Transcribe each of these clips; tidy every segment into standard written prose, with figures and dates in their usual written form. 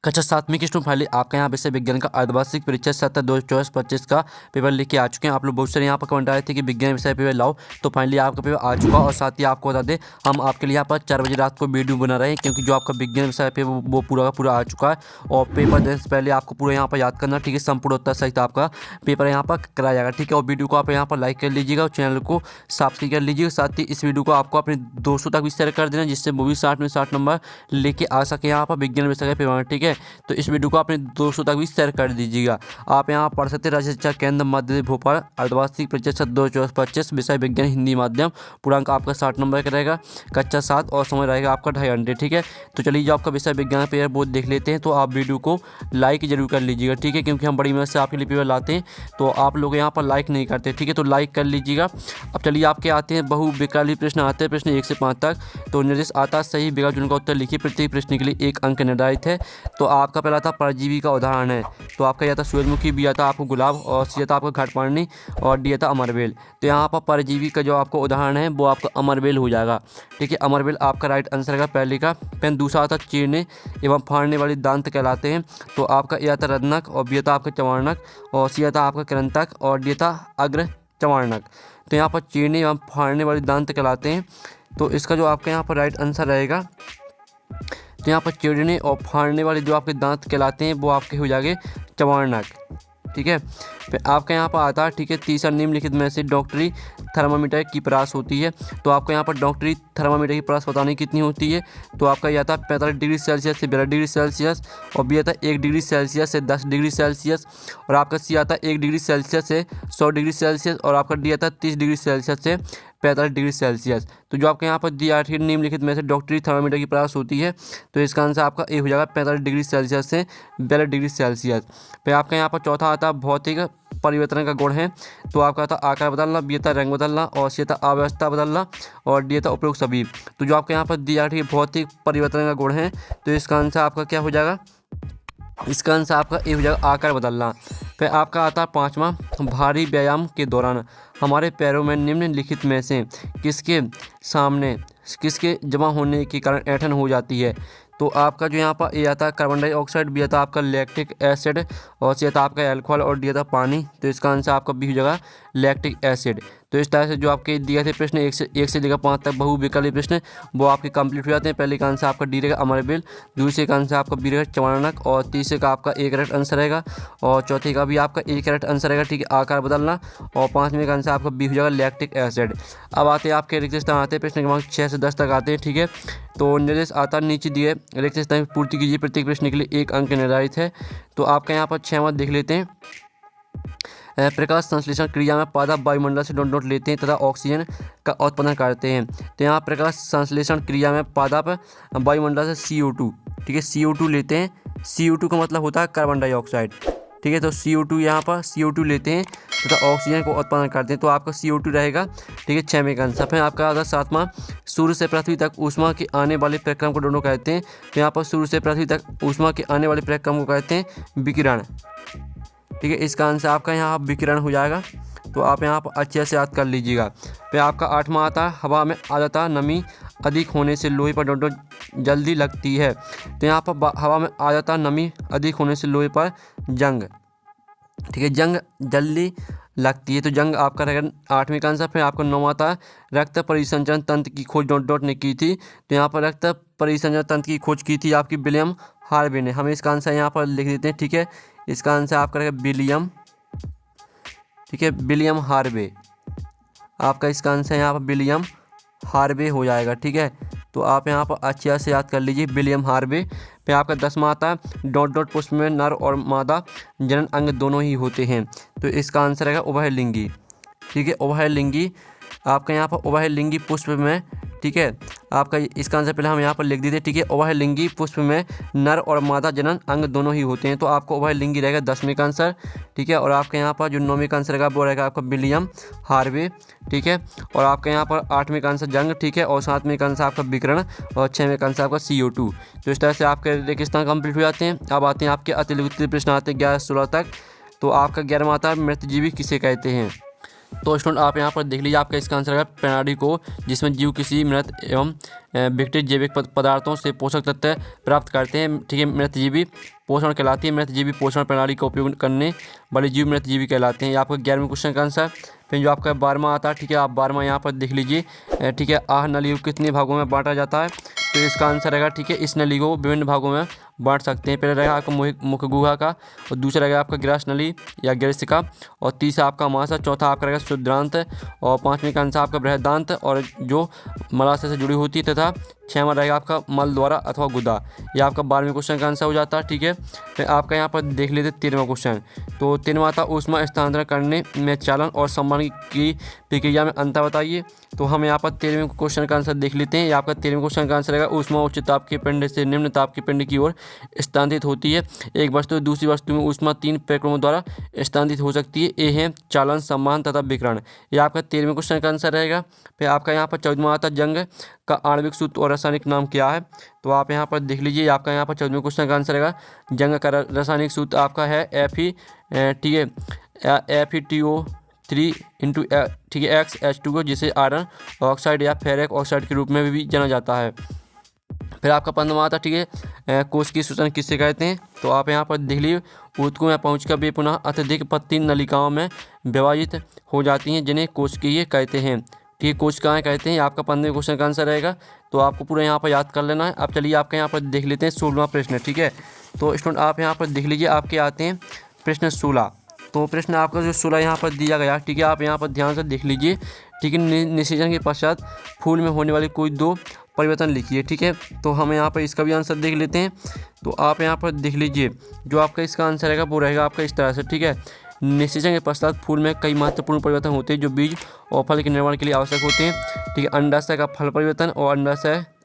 कक्षा 7वीं की student finally आपका यहाँ विषय विज्ञान का अर्धवार्षिक परीक्षा 7/2/24-25 का पेपर लेके आ चुके हैं। आप लोग बहुत सारे यहाँ पर कमेंट आए थे कि विज्ञान विषय पेपर लाओ, तो फाइनली आपका पेपर आ चुका। और साथ ही आपको बता दें, हम आपके लिए यहाँ पर 4 बजे रात को वीडियो बना रहे हैं, क्योंकि जो आपका विज्ञान विषय पेपर वो पूरा का पूरा आ चुका है। और पेपर देने से पहले आपको पूरा यहाँ पर याद करना, ठीक है। संपूर्ण उत्तर सहित आपका पेपर यहाँ पर कराया जाएगा, ठीक है। और वीडियो को आप यहाँ पर लाइक कर लीजिएगा और चैनल को सब्सक्राइब कर लीजिएगा। साथ ही इस वीडियो को आपको अपने दोस्तों तक भी शेयर कर देना, जिससे वो भी 60 में 60 नंबर लेके आ सके यहाँ पर विज्ञान विषय का पेपर, ठीक है। तो इस वीडियो को अपने दोस्तों तक भी शेयर कर दीजिएगा। आप यहाँ पढ़ सकते हैं राज्य शिक्षा केंद्र मध्य भोपाल अर्धवार्षिक परीक्षा 7/2/24-25 विषय विज्ञान हिंदी माध्यम, पूर्णांक आपका 60 नंबर का रहेगा, कक्षा 7 और समय रहेगा आपका 2.5 घंटे, ठीक है। तो चलिए जो आपका विषय विज्ञान पेपर बोर्ड देख लेते हैं। तो आप वीडियो को लाइक जरूर कर लीजिएगा, ठीक है, क्योंकि हम बड़ी मेहनत से आपके लिए पेपर लाते हैं, तो आप लोग यहाँ पर लाइक नहीं करते, ठीक है। तो लाइक कर लीजिएगा। अब चलिए आपके आते हैं बहुविकल्पी प्रश्न आते हैं, प्रश्न 1 से 5 तक। तो निर्देश आता सही विकल्प चुनकर उत्तर लिखिए, प्रत्येक प्रश्न के लिए 1 अंक निर्धारित है। तो आपका पहला था परजीवी का उदाहरण है, तो आपका यह था सूरजमुखी, बी आता आपको गुलाब, और सी आता आपका घाटपानी, और डी आता अमरबेल। तो यहाँ पर परजीवी का जो आपका उदाहरण है वो आपका अमरबेल हो जाएगा, ठीक है। अमरबेल आपका राइट आंसर का पहले का पेन। दूसरा आता चीरने एवं फाड़ने वाली दांत कहलाते हैं, तो आपका ए आता रत्नक, और बी आता आपका चवाणक, और सी आता आपका कृंतक, और डी आता अग्र चवाणक। तो यहाँ पर चीरने एवं फाड़ने वाली दांत कहलाते हैं, तो इसका जो आपका यहाँ पर राइट आंसर रहेगा, तो यहाँ पर चिड़ने और फाड़ने वाले जो आपके दांत कहलाते हैं वो आपके हो जाएंगे चवाणक, ठीक है। फिर आपका यहाँ पर आता है, ठीक है, तीसरा निम्नलिखित में से डॉक्टरी थर्मामीटर की परास होती है। तो आपको यहाँ पर डॉक्टरी थर्मामीटर की परास बताने कितनी होती है। तो आपका यह आता 45 डिग्री सेल्सियस से 12 डिग्री सेल्सियस, और बी आता 1 डिग्री सेल्सियस से 10 डिग्री सेल्सियस, और आपका सी आता 1 डिग्री सेल्सियस से 100 डिग्री सेल्सियस, और आपका डी आता 30 डिग्री सेल्सियस से 45 डिग्री सेल्सियस। तो जो आपके यहाँ पर दिया निम्नलिखित में से डॉक्टरी थर्मामीटर की परास होती है, तो इसका आंसर आपका ए हो जाएगा 45 डिग्री सेल्सियस से 12 डिग्री सेल्सियस। फिर आपका यहाँ पर चौथा आता भौतिक परिवर्तन का गुण है। तो आपका था आकार बदलना, बी था रंग बदलना, और सी था अव्यवस्था बदलना, और डी था उपरोक्त सभी। तो जो आपके यहाँ पर दिया भौतिक परिवर्तन का गुण है, तो इसका आंसर आपका क्या हो जाएगा, इसका आंसर आपका ए हो जाएगा आकार बदलना। फिर आपका आता है 5वां, भारी व्यायाम के दौरान हमारे पैरों में निम्नलिखित में से किसके जमा होने के कारण ऐंठन हो जाती है। तो आपका जो यहाँ पर ए आता है कार्बन डाइऑक्साइड, बी आता आपका लैक्टिक एसिड, और सी आता आपका एल्कोहल, और डी आता पानी। तो इसका आंसर आपका बी हो जाएगा लैक्टिक एसिड। तो इस तरह से जो आपके दिए थे प्रश्न 1 से लेकर 5 तक बहुविकल्पी प्रश्न वो आपके कंप्लीट हो जाते हैं। पहले का आंसर आपका डी रहेगा अमरबेल, दूसरे का आंसर आपका बी रहेगा चवाणक, और तीसरे का आपका ए करेक्ट आंसर रहेगा, और चौथे का भी आपका ए करेक्ट आंसर रहेगा, ठीक है, आकार बदलना, और 5वें का आंसर आपका बी हो जाएगा लैक्टिक एसिड। अब आते हैं आपके रिक्त स्थान आते हैं, प्रश्न क्रमांक 6 से 10 तक आते हैं, ठीक है। तो निर्देश आता नीचे दिए रिक्त स्थान की पूर्ति कीजिए, प्रत्येक प्रश्न के लिए 1 अंक निर्धारित है। तो आपका यहाँ पर 6वां देख लेते हैं। प्रकाश संश्लेषण क्रिया में पादप वायुमंडल से डॉट लेते हैं तथा ऑक्सीजन का उत्पादन करते हैं। तो यहाँ प्रकाश संश्लेषण क्रिया में पादप वायुमंडल से CO2, ठीक है, CO2 लेते हैं। CO2 का मतलब होता है कार्बन डाइऑक्साइड, ठीक है। तो CO2 यहाँ पर CO2 लेते हैं तथा ऑक्सीजन को उत्पादन करते हैं, तो आपका CO2 रहेगा, ठीक है, 6वें का आंसर। फिर आपका आता 7वां, सूर्य से पृथ्वी तक ऊष्मा के आने वाले प्रक्रम को दोनों कहते हैं। तो यहाँ पर सूर्य से पृथ्वी तक ऊष्मा के आने वाले प्रक्रम को कहते हैं विकिरण, ठीक है। इसका आंसर आपका यहाँ विकिरण हो जाएगा, तो आप यहाँ पर अच्छे से याद कर लीजिएगा। फिर आपका 8वां आता है, हवा में आर्द्रता नमी अधिक होने से लोहे पर डॉट जल्दी लगती है। तो यहाँ पर हवा में आर्द्रता नमी अधिक होने से लोहे पर जंग, ठीक है, जंग जल्दी लगती है। तो जंग आपका रहेगा 8वें का आंसर। फिर आपका 9वां था, रक्त परिसंचरण तंत्र की खोज डॉट ने की थी। तो यहाँ पर रक्त परिसंचरण तंत्र की खोज की थी आपकी विलियम हार्वे ने। हम इसका आंसर यहाँ पर लिख देते हैं, ठीक है। इसका आंसर आपका रहेगा विलियम, ठीक है, विलियम हार्वे। आपका इसका आंसर यहाँ पर विलियम हार्वे हो जाएगा, ठीक है। तो आप यहाँ पर अच्छे से याद कर लीजिए विलियम हार्वे। फिर आपका 10वां आता है, डॉट पुष्प में नर और मादा जनन अंग दोनों ही होते हैं। तो इसका आंसर रहेगा उभयलिंगी, ठीक है, उभयलिंगी। आपका यहाँ पर उभयलिंगी पुष्प में, ठीक है, आपका इसका आंसर पहले हम यहाँ पर लिख दीजिए, ठीक है। उभयलिंगी पुष्प में नर और मादा जनन अंग दोनों ही होते हैं, तो आपको उभयलिंगी रहेगा 10वें का आंसर, ठीक है। और आपके यहाँ पर जो 9वें का आंसर रहेगा वो रहेगा आपका विलियम हार्वे, ठीक है। और आपके यहाँ पर 8वें का आंसर जंग, ठीक है, और 7वें का आंसर आपका विकिरण, और 6वें का आंसर आपका CO2। तो इस तरह से आपके रेगिस्तान कंप्लीट हो जाते हैं। अब आते हैं आपके अतिरिक्त प्रश्न आते हैं 11 से 16 तक। तो आपका 11वां आता है, मृतजीवी किसे कहते हैं। तो स्टूडेंट आप यहाँ पर देख लीजिए, आपका इसका आंसर है प्रणाली को जिसमें जीव किसी मृत एवं विकटित जैविक पदार्थों से पोषक तत्व प्राप्त करते हैं, ठीक है, मृतजीवी पोषण कहलाती है। मृतजीवी पोषण प्रणाली का उपयोग करने वाले जीव मृतजीवी कहलाते हैं। ये आपका 11वें क्वेश्चन का आंसर। फिर जो आपका 12वां आता है, ठीक है, आप 12वां यहाँ पर देख लीजिए, ठीक है, आह नली को कितने भागों में बांटा जाता है? तो इसका आंसर रहेगा, ठीक है, इस नली को विभिन्न भागों में बांट सकते हैं। पहले रहेगा आपका मुख गुहा का, और दूसरा रहेगा आपका ग्रास नली या ग्रस्त का, और तीसरा आपका मासा, चौथा आपका रहेगा शुद्धांत, और पाँचवें का आंसर आपका बृहदांत और जो मलाशय से जुड़ी होती है, तथा छठवां रहेगा आपका मल द्वारा अथवा गुदा। ये आपका 12वें क्वेश्चन का आंसर हो जाता है, ठीक है। फिर आपका यहाँ पर देख लेते 13वां क्वेश्चन। तो 13वां था ऊष्मा स्थानांतरण करने में चालन और संवहन की प्रक्रिया में अंतर बताइए। तो हम यहाँ पर 13वें क्वेश्चन का आंसर देख लेते हैं। ये आपका 13वें क्वेश्चन का आंसर रहेगा ऊष्मा उच्च ताप के पिंड से निम्न ताप के पिंड की ओर स्थानांतरित होती है। एक वस्तु दूसरी वस्तु में ऊष्मा 3 प्रक्रियाओं द्वारा स्थानांतरित हो सकती है। ये है चालन, संवहन तथा विकिरण। ये आपका 13वें क्वेश्चन का आंसर रहेगा। फिर आपका यहाँ पर 14वां आता जंग का आणविक सूत्र और रासायनिक नाम क्या है? तो आप यहाँ पर देख लीजिए, आपका यहाँ पर 14वें क्वेश्चन का आंसर रहेगा जंग का रासायनिक सूत्र आपका है Fe, ठीक है, FeTO3 इंटू, ठीक है, XH2O, जिसे आयरन ऑक्साइड या फेरिक ऑक्साइड के रूप में भी जाना जाता है। फिर आपका 15वां आता, ठीक है, कोश की सूचना किससे कहते हैं? तो आप यहाँ पर देख लीजिए, ऊतकों में पहुँचकर वे पुनः अत्यधिक पत्ती नलिकाओं में विभाजित हो जाती हैं, जिन्हें कोशिकीय कहते हैं। ठीक है, कोशिकाएं कहते हैं। आपका 15वें क्वेश्चन का आंसर रहेगा। तो आपको पूरा यहाँ पर याद कर लेना है। अब चलिए आपका यहाँ पर देख लेते हैं 16वां प्रश्न, ठीक है। तो स्टूडेंट आप यहाँ पर देख लीजिए, आपके आते हैं प्रश्न 16। तो प्रश्न आपका जो 16 यहाँ पर दिया गया, ठीक है, आप यहाँ पर ध्यान से देख लीजिए, ठीक है। निषेचन के पश्चात फूल में होने वाली कोई 2 परिवर्तन लिखिए, ठीक है। तो हम यहाँ पर इसका भी आंसर देख लेते हैं। तो आप यहाँ पर देख लीजिए, जो आपका इसका आंसर रहेगा वो रहेगा आपका इस तरह से, ठीक है। निषेचन के पश्चात फूल में कई महत्वपूर्ण परिवर्तन होते हैं जो बीज और फल के निर्माण के लिए आवश्यक होते हैं, ठीक है। अंडाशय का फल परिवर्तन और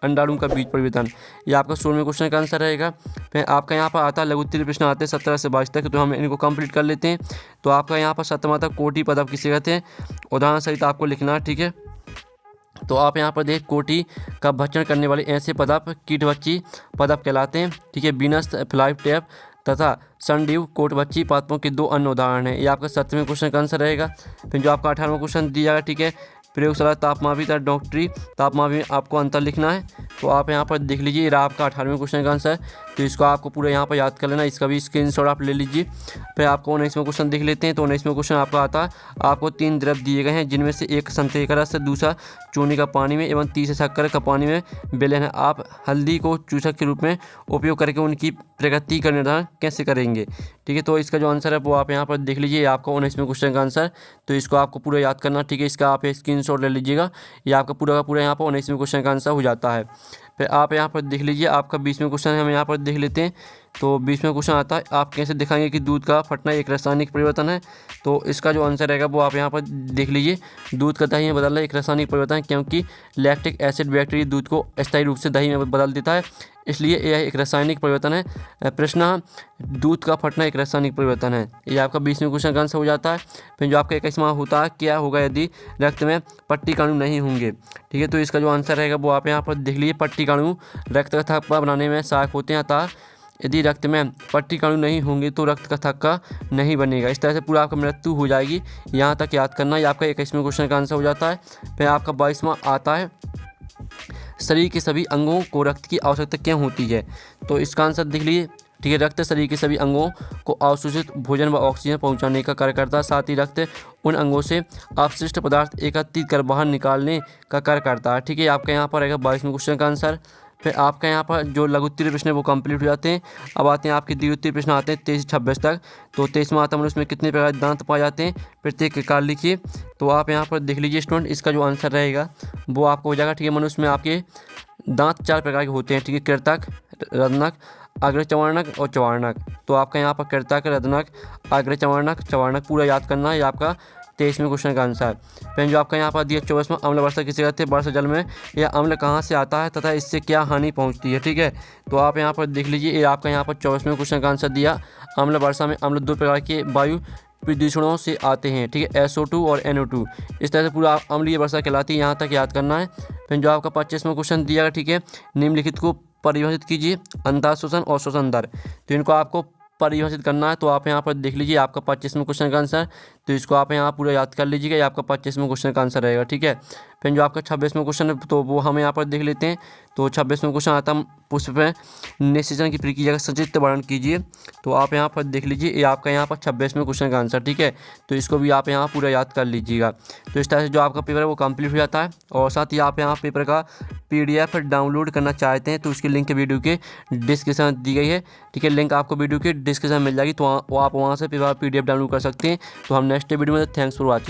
अंडाणु का बीज परिवर्तन। ये आपका 16वें क्वेश्चन का आंसर रहेगा। फिर आपका यहाँ पर आता है लघु उत्तरीय प्रश्न आते हैं 17 से 22 तक, तो हम इनको कंप्लीट कर लेते हैं। तो आपका यहाँ पर 17वां तक कोटि पदप किसे कहते हैं? उदाहरण सहित आपको लिखना है, ठीक है। तो आप यहाँ पर देख, कोटि का भक्षण करने वाले ऐसे पदप कीटभक्षी पदप कहलाते हैं, ठीक है। बीनस फ्लाईटैप तथा सनड्यू कोटभक्षी पादपों के 2 अन्य उदाहरण हैं। ये आपका 17वें क्वेश्चन का आंसर रहेगा। फिर जो आपका 18वां क्वेश्चन दिया गया, ठीक है, प्रयोगशाला तापमापी तथा डॉक्टरी तापमापी में आपको अंतर लिखना है। तो आप यहाँ पर देख लीजिए, ये आपका 18वें क्वेश्चन का आंसर। तो इसको आपको पूरा यहाँ पर याद कर लेना, इसका भी स्क्रीनशॉट आप ले लीजिए। फिर आपको 19वां क्वेश्चन देख लेते हैं। तो 19वां क्वेश्चन आपका आता है, आपको 3 द्रव दिए गए हैं, जिनमें से एक संतरे का रस, दूसरा चूने का पानी में एवं तीसरा शक्कर का पानी में विलयन है। आप हल्दी को चूसक के रूप में उपयोग करके उनकी प्रगति का निर्धारण कैसे करेंगे? ठीक है, तो इसका जो आंसर है वो आप यहाँ पर देख लीजिए, आपका 19वें क्वेश्चन का आंसर। तो इसको आपको पूरा याद करना, ठीक है। इसका आप स्क्रीनशॉट ले लीजिएगा, ये आपका पूरा का पूरा यहाँ पर 19वें क्वेश्चन का आंसर हो जाता है। फिर आप यहाँ पर देख लीजिए, आपका 20वें क्वेश्चन हम यहाँ पर देख लेते हैं। तो 20वें क्वेश्चन आता है, आप कैसे दिखाएंगे कि दूध का फटना एक रासायनिक परिवर्तन है? तो इसका जो आंसर रहेगा वो आप यहाँ पर देख लीजिए, दूध का दही में बदलना एक रासायनिक परिवर्तन है, क्योंकि लैक्टिक एसिड बैक्टीरिया दूध को अस्थायी रूप से दही में बदल देता है, इसलिए यह एक रासायनिक परिवर्तन है। प्रश्न, दूध का फटना एक रासायनिक परिवर्तन है। ये आपका 20वें क्वेश्चन का आंसर हो जाता है। फिर जो आपका 21वां होता है, क्या होगा यदि रक्त में पट्टिकाणु नहीं होंगे? ठीक है, तो इसका जो आंसर रहेगा वो आप यहाँ पर देख लीजिए, पट्टिकाणु रक्त का थक्का बनाने में सहायक होते हैं, अतः यदि रक्त में पट्टिकाणु नहीं होंगे तो रक्त का थक्का नहीं बनेगा। इस तरह से पूरा आपका मृत्यु हो जाएगी। यहाँ तक याद करना, ये आपका 21वें क्वेश्चन का आंसर हो जाता है। फिर आपका 22वां आता है, शरीर के सभी अंगों को रक्त की आवश्यकता क्यों होती है? तो इसका आंसर देख लीजिए, ठीक है। रक्त शरीर के सभी अंगों को अवशोषित भोजन व ऑक्सीजन पहुंचाने का कार्य करता है, साथ ही रक्त उन अंगों से अपशिष्ट पदार्थ एकत्रित कर बाहर निकालने का कार्य करता है। ठीक है, आपका यहाँ पर रहेगा 22वें क्वेश्चन का आंसर। फिर आपका यहाँ पर जो लघु उत्तरीय प्रश्न है वो कंप्लीट हो जाते हैं। अब आते हैं आपके द्वितीय प्रश्न आते हैं 23 से 26 तक। तो 23वां आता है, मनुष्य में कितने प्रकार के दांत पाए जाते हैं? प्रत्येक के कार्य लिखिए। तो आप यहाँ पर देख लीजिए स्टूडेंट, इसका जो आंसर रहेगा वो आपको हो जाएगा, ठीक है। मनुष्य में आपके दांत 4 प्रकार के होते हैं, ठीक है। कृंतक, रत्नक, अग्रचवर्णक और चवर्णक। तो आपका यहाँ पर कृंतक, रत्नक, अग्रचवर्णक, चवर्णक पूरा याद करना है, आपका 23वें क्वेश्चन का आंसर। फिर जो आपका यहाँ पर दिया 24वां, अम्ल वर्षा किसे कहते हैं? वर्षा जल में यह अम्ल कहाँ से आता है तथा इससे क्या हानि पहुँचती है? ठीक है, तो आप यहाँ पर देख लीजिए, ये आपका यहाँ पर 24वें क्वेश्चन का आंसर दिया। अम्ल वर्षा में अम्ल 2 प्रकार के वायु प्रदूषणों से आते हैं, ठीक है, SO2 और NO2। इस तरह से पूरा अम्लीय वर्षा कहलाती है, यहाँ तक याद करना है। फिर जो आपका 25वां क्वेश्चन दिया गया, ठीक है, निम्नलिखित को परिभाषित कीजिए, अंतःशोषण और शोषण दर। तो इनको आपको परिभाषित करना है। तो आप यहाँ पर देख लीजिए आपका 25वें क्वेश्चन का आंसर, तो इसको आप यहाँ पूरा याद कर लीजिएगा, ये आपका 25वें क्वेश्चन का आंसर रहेगा। ठीक है, फिर जो आपका 26वें क्वेश्चन है तो वो हम यहाँ पर देख लेते हैं। तो 26वें क्वेश्चन आता है पुष्प में निषेचन की प्रक्रिया का संक्षिप्त वर्णन कीजिए। तो आप यहाँ पर देख लीजिए ये आपका यहाँ पर 26वें क्वेश्चन का आंसर। ठीक है, तो इसको भी आप यहाँ पूरा याद कर लीजिएगा। तो इस तरह से जो आपका पेपर है वो कंप्लीट हो जाता है। और साथ ही आप यहाँ पेपर का PDF डाउनलोड करना चाहते हैं तो उसकी लिंक वीडियो के डिस्क्रिप्शन में दी गई है। ठीक है, लिंक आपको वीडियो के डिस्क्रिप्शन में मिल जाएगी, तो आप वहाँ से PDF डाउनलोड कर सकते हैं। तो हम नेक्स्ट वीडियो में, थैंक्स फॉर वॉचिंग।